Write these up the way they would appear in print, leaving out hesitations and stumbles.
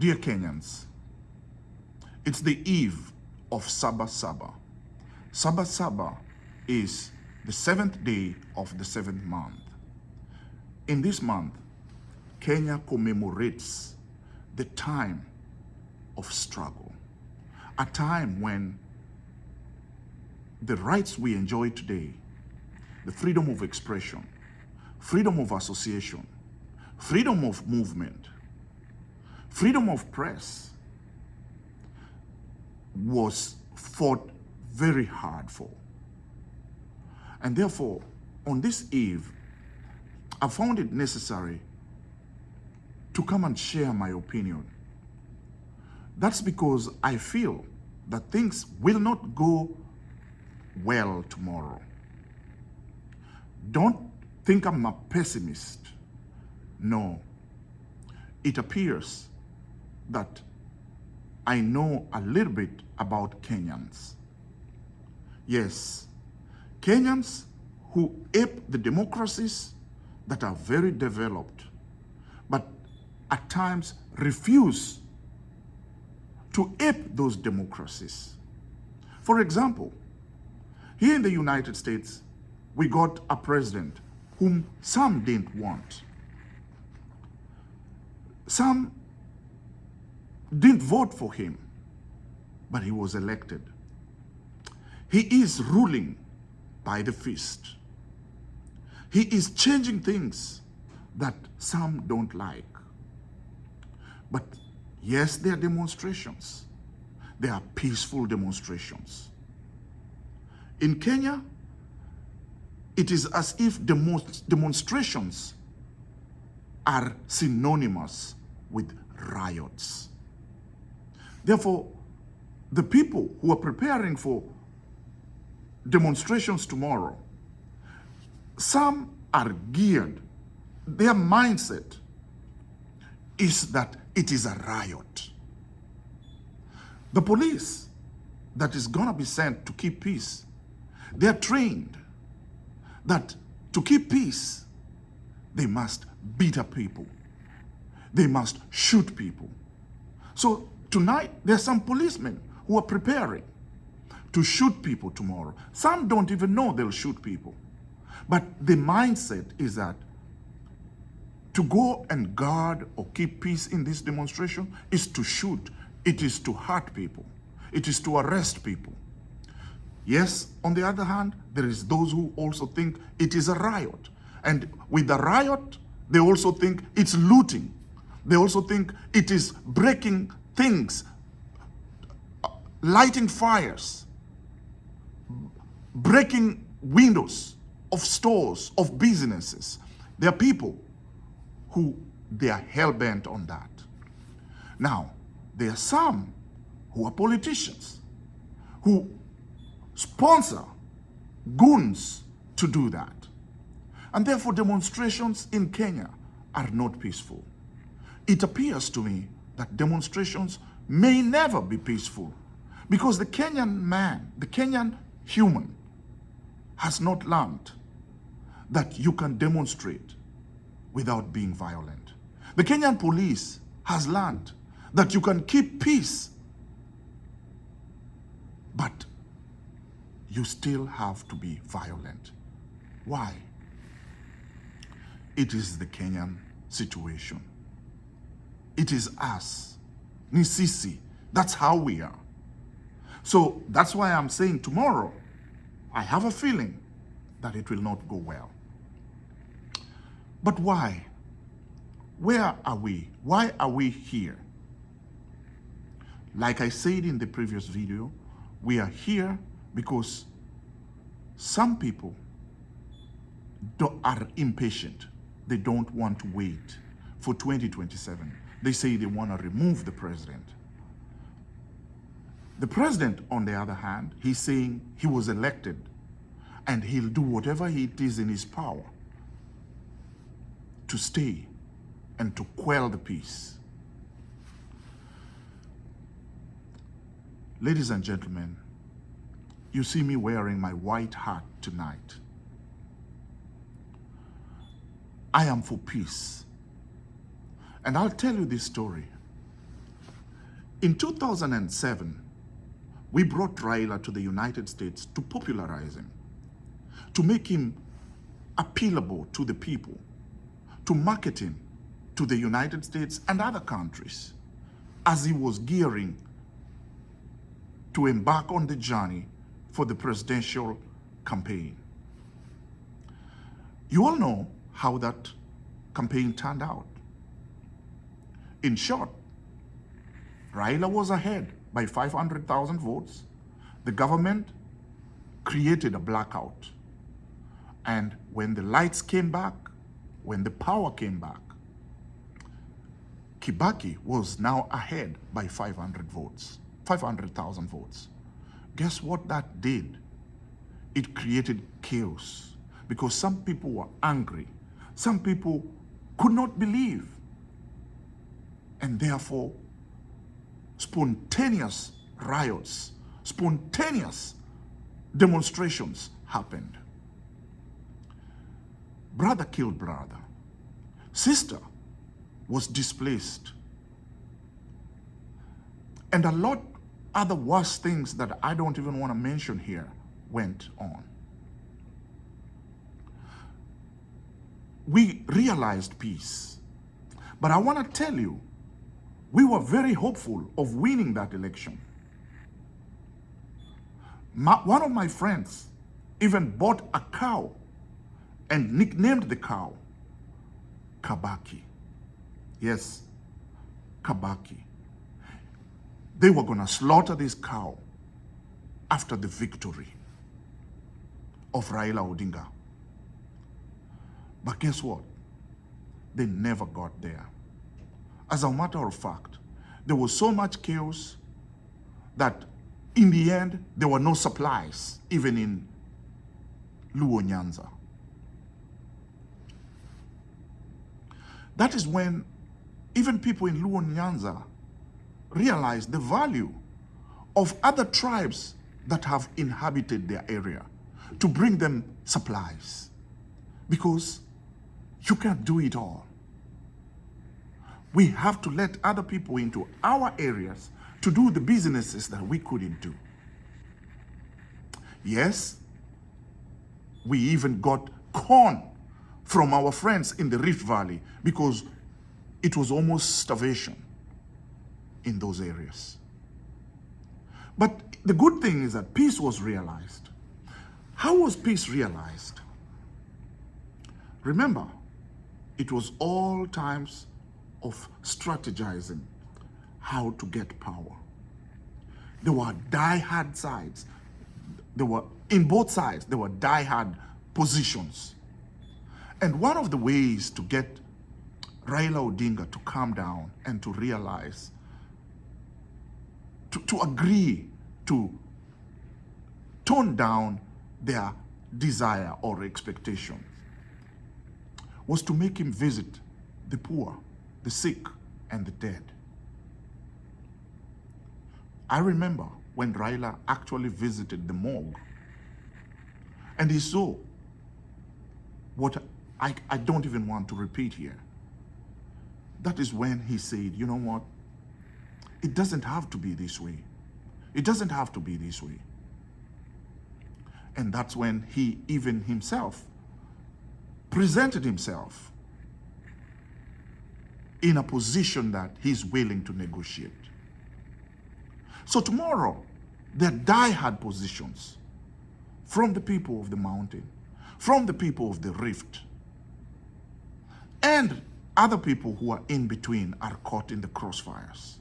Dear Kenyans, it's the eve of Saba Saba. Saba Saba is the 7th day of the 7th month. In this month, Kenya commemorates the time of struggle, a time when the rights we enjoy today, the freedom of expression, freedom of association, freedom of movement, freedom of press, was fought very hard for. And therefore, on this eve, I found it necessary to come and share my opinion. That's because I feel that things will not go well tomorrow. Don't think I'm a pessimist. No. It appears that I know a little bit about Kenyans. Yes, Kenyans who ape the democracies that are very developed, but at times refuse to ape those democracies. For example, here in the United States, we got a president whom some didn't want. Some didn't vote for him, but he was elected. He is ruling by the fist. He is changing things that some don't like. But yes, there are demonstrations. There are peaceful demonstrations. In Kenya, it is as if demonstrations are synonymous with riots. Therefore, the people who are preparing for demonstrations tomorrow, some are geared, their mindset is that it is a riot. The police that is gonna be sent to keep peace, they are trained that to keep peace, they must beat up people. They must shoot people. So tonight, there are some policemen who are preparing to shoot people tomorrow. Some don't even know they'll shoot people. But the mindset is that to go and guard or keep peace in this demonstration is to shoot. It is to hurt people. It is to arrest people. Yes, on the other hand, there is those who also think it is a riot. And with the riot, they also think it's looting. They also think it is breaking things, lighting fires, breaking windows of stores, of businesses. There are people who they are hell-bent on that. Now, there are some who are politicians who sponsor goons to do that. And therefore, demonstrations in Kenya are not peaceful. It appears to me that demonstrations may never be peaceful because the Kenyan man, the Kenyan human, has not learned that you can demonstrate without being violent. The Kenyan police has learned that you can keep peace, but you still have to be violent. Why? It is the Kenyan situation. It is us. Ni sisi. That's how we are. So that's why I'm saying tomorrow, I have a feeling that it will not go well. But why? Where are we? Why are we here? Like I said in the previous video, we are here because some people are impatient. They don't want to wait for 2027. They say they want to remove the president. The president, on the other hand, he's saying he was elected and he'll do whatever it is in his power to stay and to quell the peace. Ladies and gentlemen, you see me wearing my white hat tonight. I am for peace. And I'll tell you this story. In 2007, we brought Raila to the United States to popularize him, to make him appealable to the people, to market him to the United States and other countries as he was gearing to embark on the journey for the presidential campaign. You all know how that campaign turned out. In short, Raila was ahead by 500,000 votes. The government created a blackout. And when the lights came back, when the power came back, Kibaki was now ahead by 500,000 votes. Guess what that did? It created chaos because some people were angry. Some people could not believe. And therefore, spontaneous riots, spontaneous demonstrations happened. Brother killed brother. Sister was displaced. And a lot other worse things that I don't even want to mention here went on. We realized peace. But I want to tell you, we were very hopeful of winning that election. One of my friends even bought a cow and nicknamed the cow Kabaki. Yes, Kabaki. They were going to slaughter this cow after the victory of Raila Odinga. But guess what? They never got there. As a matter of fact, there was so much chaos that in the end, there were no supplies, even in Luo Nyanza. That is when even people in Luo Nyanza realized the value of other tribes that have inhabited their area to bring them supplies. Because you can't do it all. We have to let other people into our areas to do the businesses that we couldn't do. Yes, we even got corn from our friends in the Rift Valley because it was almost starvation in those areas. But the good thing is that peace was realized. How was peace realized? Remember, it was all times of strategizing how to get power. There were die-hard sides. In both sides, there were die-hard positions. And one of the ways to get Raila Odinga to calm down and to realize, to agree to tone down their desire or expectation, was to make him visit the poor, the sick, and the dead. I remember when Raila actually visited the morgue and he saw what I don't even want to repeat here. That is when he said, you know what? It doesn't have to be this way. It doesn't have to be this way. And that's when he even himself presented himself in a position that he's willing to negotiate. So tomorrow, there are die-hard positions from the people of the mountain, from the people of the rift, and other people who are in between are caught in the crossfires.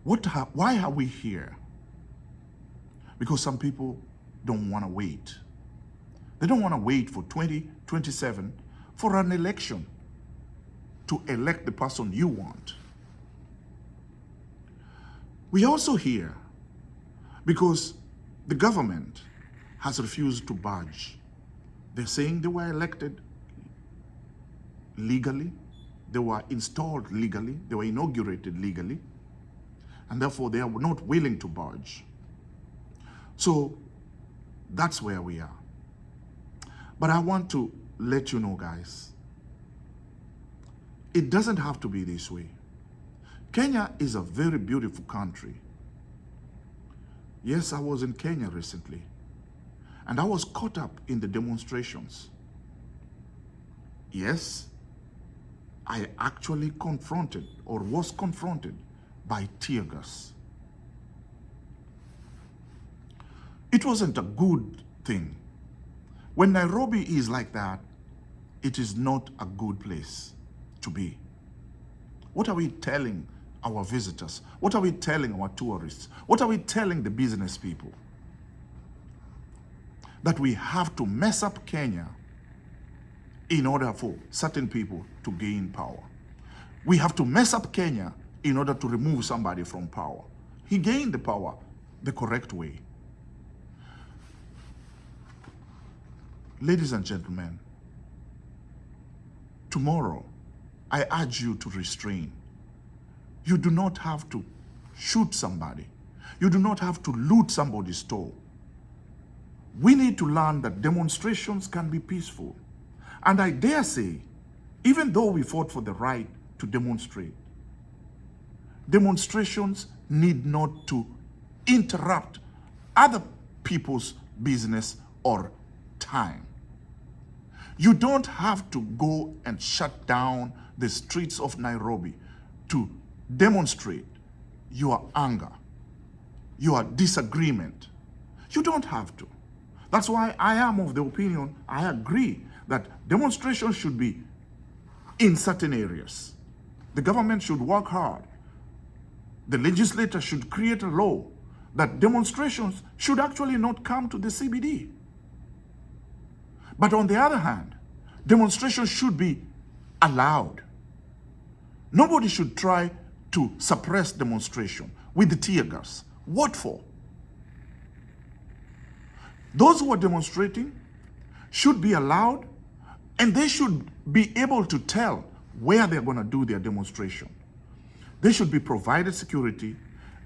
Why are we here? Because some people don't want to wait. They don't want to wait for 2027 for an election to elect the person you want. We are also here because the government has refused to budge. They're saying they were elected legally, they were installed legally, they were inaugurated legally, and therefore they are not willing to budge. So that's where we are. But I want to let you know, guys, it doesn't have to be this way. Kenya is a very beautiful country. Yes, I was in Kenya recently, and I was caught up in the demonstrations. Yes, I actually confronted or was confronted by tear gas. It wasn't a good thing. When Nairobi is like that, it is not a good place to be. What are we telling our visitors? What are we telling our tourists? What are we telling the business people? That we have to mess up Kenya in order for certain people to gain power. We have to mess up Kenya in order to remove somebody from power. He gained the power the correct way. Ladies and gentlemen, tomorrow, I urge you to restrain. You do not have to shoot somebody. You do not have to loot somebody's store. We need to learn that demonstrations can be peaceful. And I dare say, even though we fought for the right to demonstrate, demonstrations need not to interrupt other people's business or time. You don't have to go and shut down the streets of Nairobi to demonstrate your anger, your disagreement. You don't have to. That's why I am of the opinion, I agree that demonstrations should be in certain areas. The government should work hard. The legislature should create a law that demonstrations should actually not come to the CBD. But on the other hand, demonstrations should be allowed. Nobody should try to suppress demonstration with the tear gas. What for? Those who are demonstrating should be allowed, and they should be able to tell where they're going to do their demonstration. They should be provided security,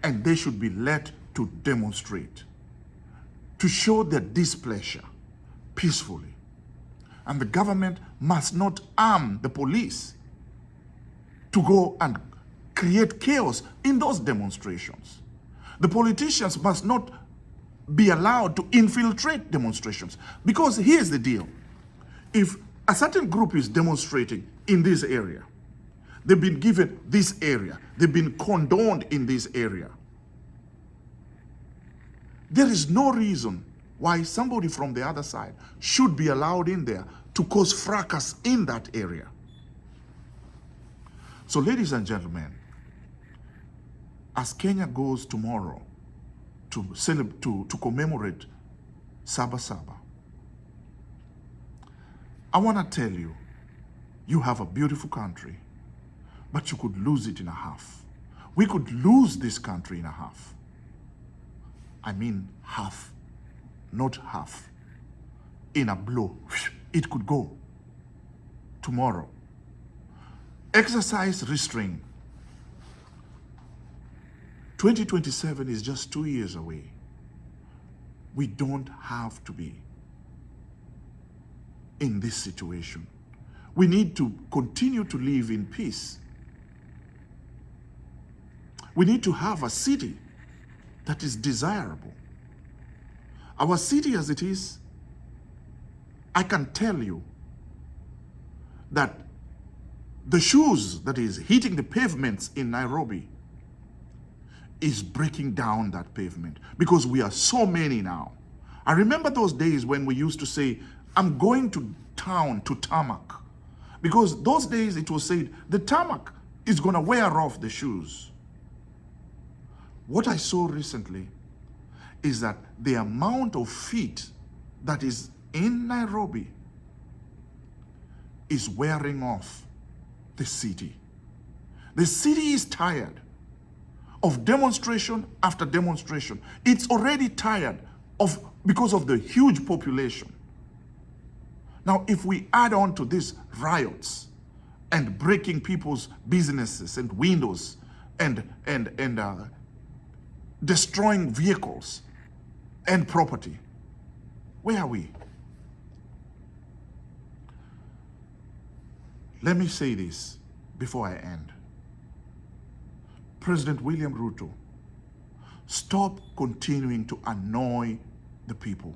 and they should be let to demonstrate, to show their displeasure peacefully. And the government must not arm the police to go and create chaos in those demonstrations. The politicians must not be allowed to infiltrate demonstrations. Because here's the deal. If a certain group is demonstrating in this area, they've been given this area, they've been condoned in this area, there is no reason why somebody from the other side should be allowed in there to cause fracas in that area. So ladies and gentlemen, as Kenya goes tomorrow to commemorate Saba Saba, I want to tell you, you have a beautiful country, but you could lose it in a half. We could lose this country in a half. I mean half, not half. In a blow, it could go tomorrow. Exercise restraint. 2027 is just 2 years away. We don't have to be in this situation. We need to continue to live in peace. We need to have a city that is desirable. Our city as it is, I can tell you that the shoes that is hitting the pavements in Nairobi is breaking down that pavement because we are so many now. I remember those days when we used to say, I'm going to town to tarmac, because those days it was said the tarmac is going to wear off the shoes. What I saw recently is that the amount of feet that is in Nairobi is wearing off the city. The city is tired of demonstration after demonstration. It's already tired because of the huge population. Now, if we add on to these riots and breaking people's businesses and windows and destroying vehicles and property, where are we? Let me say this before I end. President William Ruto, stop continuing to annoy the people.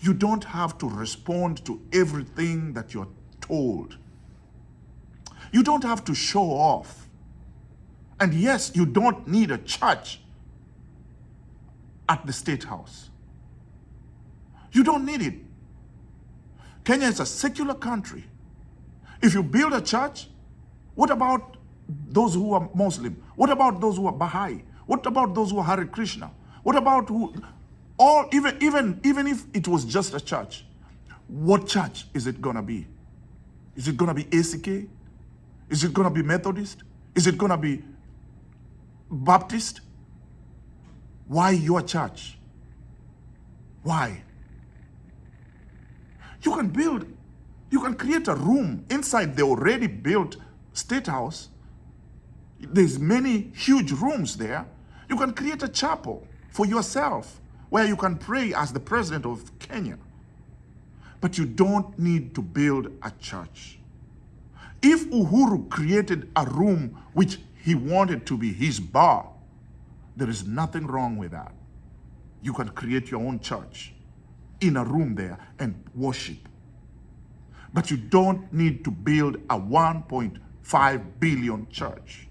You don't have to respond to everything that you're told. You don't have to show off. And yes, you don't need a church at the State House. You don't need it. Kenya is a secular country. If you build a church, what about those who are Muslim? What about those who are Baha'i? What about those who are Hare Krishna? What about who, or even if it was just a church, what church is it gonna be? Is it gonna be ACK? Is it gonna be Methodist? Is it gonna be Baptist? Why your church? Why? You can create a room inside the already built State House. There's many huge rooms there. You can create a chapel for yourself where you can pray as the president of Kenya. But you don't need to build a church. If Uhuru created a room which he wanted to be his bar, there is nothing wrong with that. You can create your own church in a room there and worship. But you don't need to build a 1.5 billion church.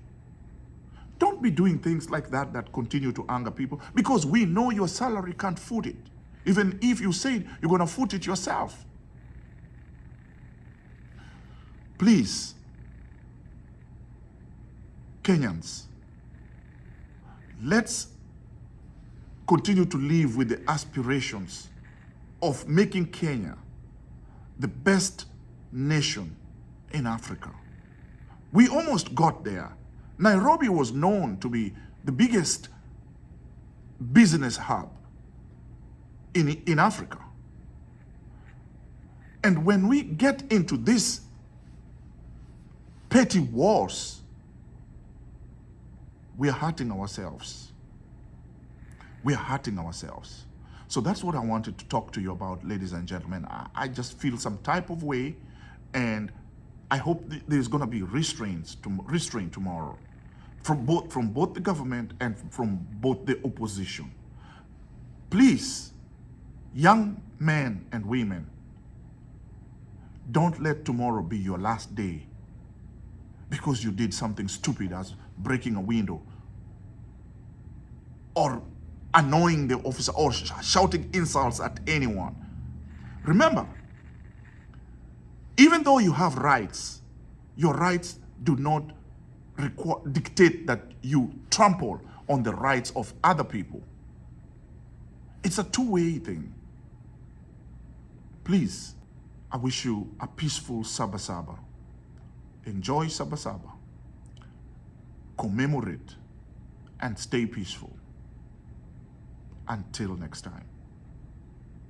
Don't be doing things like that that continue to anger people, because we know your salary can't foot it. Even if you say you're going to foot it yourself. Please, Kenyans, let's continue to live with the aspirations of making Kenya the best nation in Africa. We almost got there. Nairobi was known to be the biggest business hub in Africa. And when we get into these petty wars, we are hurting ourselves. We are hurting ourselves. So that's what I wanted to talk to you about, ladies and gentlemen. I just feel some type of way, and I hope there's going to be restraint tomorrow from both the government and from both the opposition. Please, young men and women, don't let tomorrow be your last day because you did something stupid as breaking a window or annoying the officer or shouting insults at anyone. Remember, even though you have rights, your rights do not dictate that you trample on the rights of other people. It's a two-way thing. Please, I wish you a peaceful Saba Saba. Enjoy Saba Saba. Commemorate and stay peaceful. Until next time.